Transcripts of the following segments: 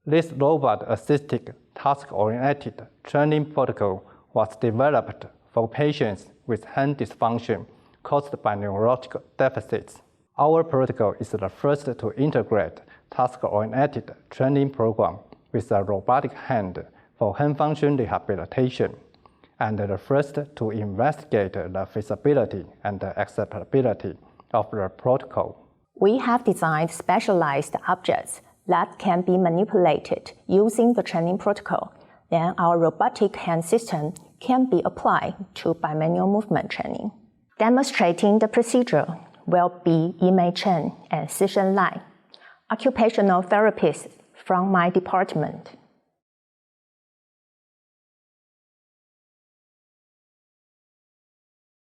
This robot-assisted task-oriented training protocol was developed for patients with hand dysfunction caused by neurological deficits. Our protocol is the first to integrate task-oriented training program with a robotic hand for hand function rehabilitation, and the first to investigate the feasibility and acceptability of the protocol. We have designed specialized objects that can be manipulated using the training protocol. Then our robotic hand system can be applied to bimanual movement training. Demonstrating the procedure will be Yi-Mei Chen and Szu-Shen, occupational therapists from my department.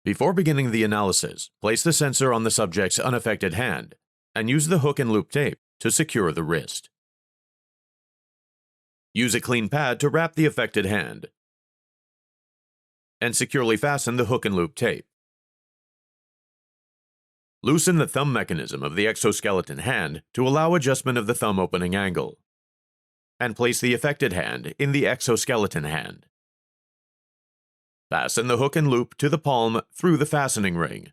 Before beginning the analysis, place the sensor on the subject's unaffected hand and use the hook and loop tape to secure the wrist. Use a clean pad to wrap the affected hand and securely fasten the hook and loop tape. Loosen the thumb mechanism of the exoskeleton hand to allow adjustment of the thumb opening angle, and place the affected hand in the exoskeleton hand. Fasten the hook and loop to the palm through the fastening ring.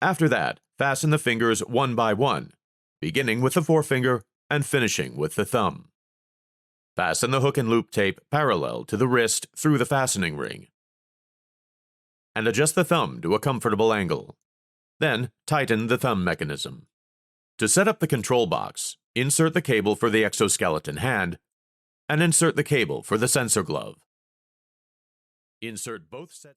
After that, fasten the fingers one by one, beginning with the forefinger and finishing with the thumb. Fasten the hook and loop tape parallel to the wrist through the fastening ring, and adjust the thumb to a comfortable angle. Then, tighten the thumb mechanism. To set up the control box, insert the cable for the exoskeleton hand and insert the cable for the sensor glove. Insert both sets.